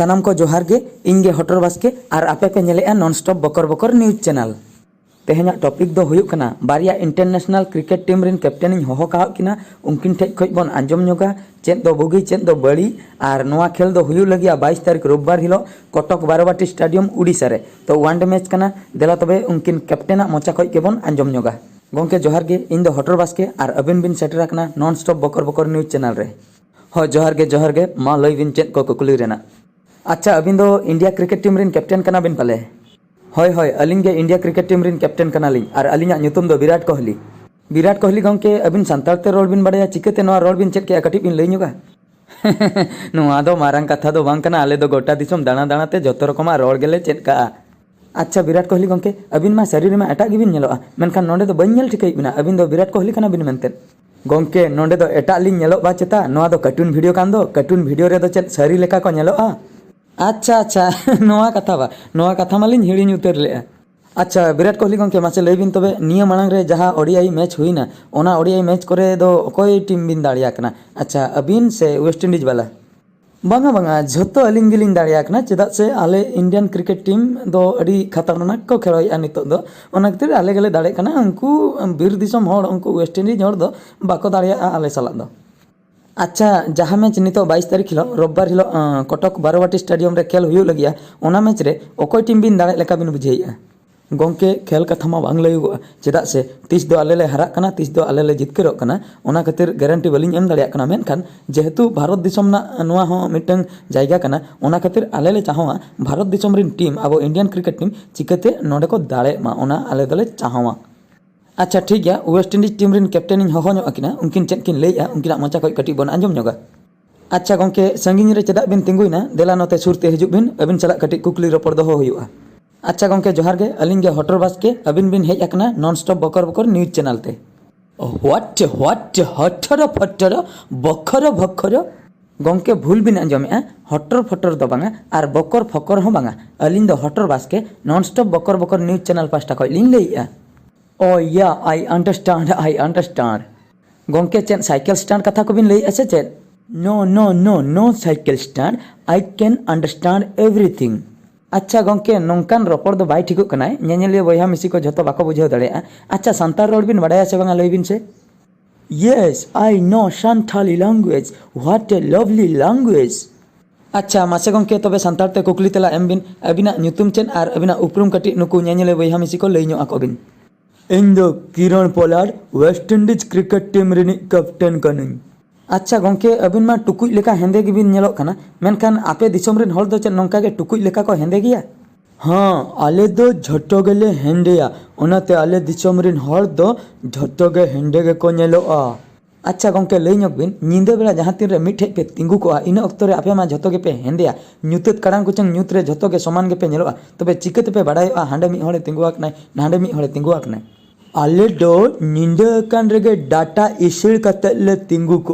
सानाम को जोहार गे इन गे हटर बास्के और आपे पे नेलेआ नॉन स्टॉप बकर बकर न्यूज चैनल। तेहेना टॉपिक दो हुयुक कना बारिया इंटरनेशनल क्रिकेट टीम रिन कैप्टन इन होहो काव किना उनकिन ठेज खज बन आंजम जोगा चेद दो बुगी चेद दो बड़ी और नोआ खेल दो हुयुक लगिया 22 तारीख रोबबार हिलो कटक बारोबाटी स्टेडियम उड़ीसा रे। तो वनडे मैच कना देला तबे उनकिन कैप्टन मोचा खज के बन आंजम जोगा। गोंके जोहार गे इन दो हटर बास्के और अबिन बिन सेटरा कना नॉन स्टॉप बकर बकर न्यूज चैनल रे। हो जोहार गे मा लई बिन चेद को कुकुली रेना। अच्छा अबिन दो इंडिया क्रिकेट टीम रिन कैप्टन कना बिन पाले? होय होय अलिंग गे इंडिया क्रिकेट टीम रिन कैप्टन कना लिंग और अलिंगा न्युतुम दो विराट कोहली गोंके अबिन सांताल ते रोड बिन बड़ाया चिकाते नोआ रोड बिन चेक के कटी बिन लई नुगा नोआ दो मारंग कथा दो बांग कना आले दो गोटा दिसम दाना दाना ते जतो रकमा रोड गेले चेक का। अच्छा विराट कोहली गोंके अबिन मा शरीर में एटा गिबिन नेलोआ मेनखान नोंडे दो बइन नेल ठिकई बिना अबिन दो विराट कोहली कना बिन मेनते गोंके नोंडे दो एटा लिंग नेलो बा चेता नोआ दो कार्टून वीडियो कान दो कार्टून वीडियो रे दो चेक शरीर लेका को नेलोआ। अच्छा नोआ कथा मालिन हिड़िन उतर ले। अच्छा विराट कोहली गोंके मासे लई बिन तबे निया मांग रे जहां ओडीआई मैच हुईना ओना ओडीआई मैच करे दो ओकोई टीम बिन दाड़िया कना? अच्छा अबिन से वेस्ट इंडीज वाला? बांगा झोतो अलिंग गिलिंग दाड़िया कना चेदा से आले इंडियन क्रिकेट टीम दो अडी खतरनाक को खेलोया नितो दो ओना खातिर आले गेले दाड़े कना उनको बीर दिसम होड़ उनको वेस्ट इंडीज होड़ दो बाको दाड़िया आले साला दो। अच्छा जहाँ मैच नितो 22 तारीख हिलो रोबबार हिलो कटक बारोबाटी स्टेडियम रे खेल हुयुक लगिया ओना मैच रे ओकोई टीम बिन दाड़े लेका बिन बुझेइया? गोंके खेल कथा मा बांग लयुगोआ चेदा से तीस दो आले ले हराक कना तीस दो आले ले जितकरोग कना ओना खातिर गारंटी बालिंग एम दाड़िया कना मेनखान जेहेतु भारत दिसम ना नोआ हो मिटंग जायगा कना ओना खातिर आले ले चाहवा भारत दिसम रिन टीम अब इंडियन क्रिकेट टीम चिकाते नोडे को दाड़े मा ओना आले दले चाहवा। अच्छा ठीक गया वेस्ट इंडीज टीम रिन कैप्टन इन होहो अकिना उनकिन चेद किन लैया उनकिना मोचा खज कटी बन आंजम जोगा। अच्छा गोंके संगिन रे चेदा बिन तिंगुइना देला नोते सुरते हिजुग बिन अबिन चला कटी कुकली रपड़ दोहो हुयुआ। अच्छा गोंके जोहार गे अलिंग गे हटर बास के अबिन बिन हेज अकना नॉन स्टॉप बकर बकर न्यूज चैनल ते। व्हाट हटर फटर बखर भखर गोंके भूल बिन आंजमेआ हटर फटर दो बांगा और बकर फकर हो बांगा अलिंग दो हटर बास के नॉन स्टॉप बकर बकर न्यूज चैनल पास्टा खज लिंग लैया। ओ या आई अंडरस्टैंड गोंके चेद साइकिल स्टैंड कथा को बिन लई ऐसे चेद? No cycle stand I can understand everything. अच्छा गोंके नोंकान रपड़ दो बाय ठिकुक कनाय नेनेलिया बयहा मिसी को झतो बाको बुझाव दाड़ेया। अच्छा सांताल रोड बिन बड़ाया से बांगा लई बिन से? Yes I know Santhali language what a lovely language. अच्छा मासे गोंके तबे सांताल ते कुकली तेला एम बिन अबिना न्युतुम चेद और अबिना उपरुम कटी नुकु नेनेलिया बयहा मिसी को लई नो आको बिन? इन दो Kieron Pollard West Indies cricket team रिनी कैप्टन कनिन। अच्छा गोंके अबिन मा टुकुज लेका हेंदे गिबिन नेलोक कना मेनखान आपे दिसम रिन हॉल दो चेद नोंका गे टुकुज लेका को हेंदे गिया? हाँ आले दो झटो गेले हेंदेया ओनाते आले दिसम रिन हॉल दो झटो गे हेंदे गे को नेलोआ। अच्छा गोंके लई ᱧᱚᱜ बिन ᱧᱤᱫᱟᱹ बेला जहाँ तीन रे मिठे पे तिंगु को इन अक्तो रे आपे मा झटो गे पे हेंदेया ᱧᱩᱛᱟᱹᱛ ᱠᱟᱲᱟᱝ ᱠᱩᱪᱟᱝ ᱧᱩᱛ रे झटो गे समान गे पे नेलोआ तबे चिकाते पे बाडायोआ हांडे मिद हᱚᱲᱮ तिंगुआ कनाय नांडे मिद हᱚᱲᱮ तिंगुआ कनाय? आले दो निंदा कान रेगे डाटा इसिल कते ले तिंगु को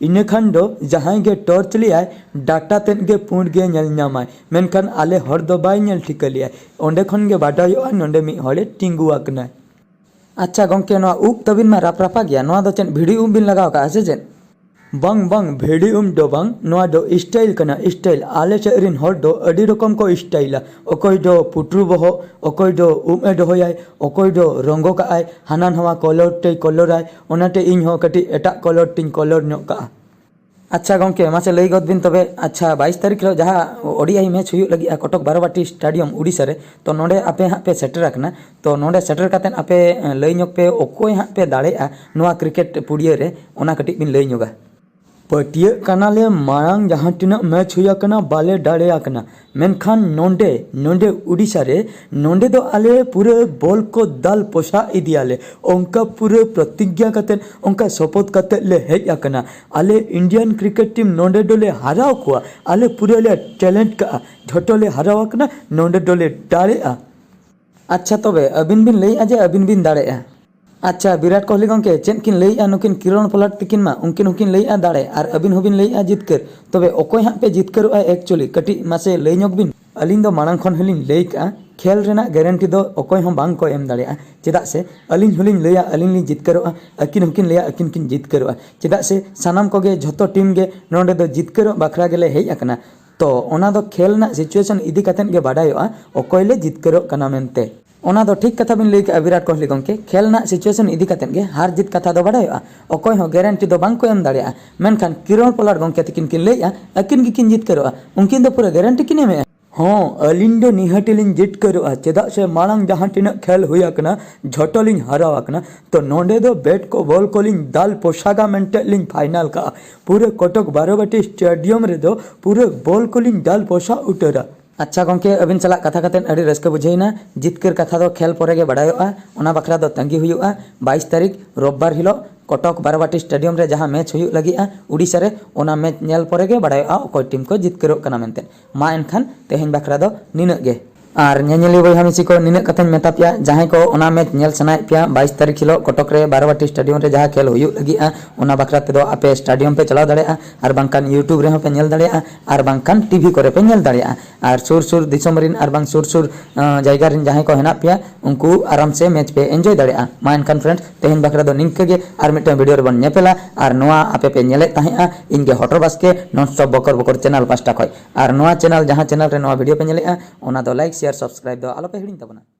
इने खान दो जहां गे टॉर्च लिया डाटा तेन गे पुंड गे नेल नामाय मेनखान आले हर दो बाय नेल ठिकलिया ओंडे खन गे बाडायोआ नोंडे मिद हᱚᱲᱮ तिंगुआ कनाय। अच्छा गोंके नोआ उब तबिन मा रापरापा गया नोआ दो चेन भिडी उब बिन लगाव का से चेन? बांग भेड़ी दो बांग नोआ दो स्टाइल कना स्टाइल आले चेरिन हर दो अडी रकम को स्टाइला ओकोय दो पुटरू बहो ओकोय दो उम ए दोहयाय ओकोय दो रंगो का आय हाना नवा कलर ते कलर आय ओनाते इन हो कटी एटा कलर टिन कलर नो का। अच्छा गोंके मासे लई गद बिन तबे अच्छा 22 तारीख रो जहां ओडीआई मैच हुयुक लगी कटक बारोबाटी स्टेडियम उड़ीसा रे तो नोडे आपे हां पे सेटर रखना तो नोडे सेटर कातेन आपे लई ᱧᱚᱜ पे ओकोय हां पे दाड़ेआ नोआ क्रिकेट पुड़िया रे ओना कटी बिन लई ᱧᱚᱜᱟ। पटिया कनाले मांग जहाँ तीना मैच हुआ कना बाले दाड़ेया कना मेनखान नोंडे उड़ीसा रे नोंडे दो आले पूरे बॉल को दाल पोसा इदियाले उनका पूरे प्रतिज्ञा कते उनका शपथ कते ले हेज आकना आले इंडियन क्रिकेट टीम नोंडे डोले हराव को आले पूरे ले टैलेंट का झटोले हराव कना नोंडे डोले दाड़ेया। अच्छा तबे अबिन बिन लई आजे अबिन बिन दाड़ेया? अच्छा विराट कोहली गोंके चेद किन लैया नुकिन किरण पोलार्ड तिकिन मा उनकिन हुकिन लैया दाड़े और अबिन होबिन लैया जितकर तबे ओकोय हां पे जितकरोआ एक्चुअली कटी मासे लई ᱧᱚᱜ बिन अलिंग दो मांग खन हलिन लई का खेल रेना गारंटी दो ओकोय हम बांग को एम दाड़ेया चेदा से अलिंग हलिन लैया अलिंग लिन जितकरोआ अकिन हुकिन लैया अकिन किन जितकरोआ चेदा से सानाम कोगे झतो टीम गे नोंडे दो जितकरो बखरा गेले हेज आकना तो ओना दो खेल ना सिचुएशन इदी कतेन गे बाडायोआ ओकोय ले जितकरो कना मेनते ओना दो ठीक कथा बिन लई के विराट कोहली गंके खेल ना सिचुएशन इदी कतेन गे हार जीत कथा दो बाडायोआ ओकोय हो गारंटी दो बांग को एम दाड़िया मेनखान किरण पोलार गंके तकिन किन लईया अकिन गिकिन जितकरोआ उनकिन दो पूरा गारंटी किन एमे हाँ अलिंग दो निहाटिलिंग जितकरोआ चेदा से मांग जहां तिना खेल हुआ झटलिंग हरावाकना तो नोंडे दो बैट को बॉल कोलिंग दाल पोशागा मेंटेलिंग फाइनल का पूरे कटक बारोबाटी स्टेडियम रे दो पूरे बॉल कोलिंग दाल पोशा उतरा अच्छा गंके अबिन चला कथा कतेन अड़ी रस्का बुझाइना जितकर कथा दो खेल परे गे बाडायोआ ओना बखरा दो तंगी हुयुआ 22 तारीख रविवार हिलो कटक बारोबाटी स्टेडियम रे जहां मैच हुयुग लगिआ उड़ीसा रे ओना मैच नेल परे गे बाडायोआ ओकोय टीम को जितकरोग कना मेनते मा एनखान तेहेन बखरा दो निनग गे और नेनेली बयहा मिसी को निनग कथन मेता पिया जहां को ओना मैच नेल सनाय पिया 22 तारीख हिलो कटक रे बारोबाटी स्टेडियम रे जहां खेल हुयुग लगिआ ओना बखरा ते दो आपे स्टेडियम पे चलाव दाड़ेआ और बांकान यूट्यूब रे हो पे नेल दाड़ेआ और बांकान टीवी करे पे नेल दाड़ेआ और सुर सुर दिसम रिन और बांग सुर सुर जायगा रिन जहां को हेना पिया उनको आराम से मैच पे एंजॉय दाड़ेआ मा एनखान फ्रेंड्स तेहेन बखरा दो निंक गे और मिटन वीडियो रे बन नेपेला और नोआ आपे पे नेले ताहेआ इनगे हटर बास्के नॉन स्टॉप बकर बकर चैनल पास्टा खय और नोआ चैनल जहां चैनल रे नोआ वीडियो पे नेलेआ ओना दो लाइक शेयर सब्सक्राइब दो आलो पे हिडिन तबना।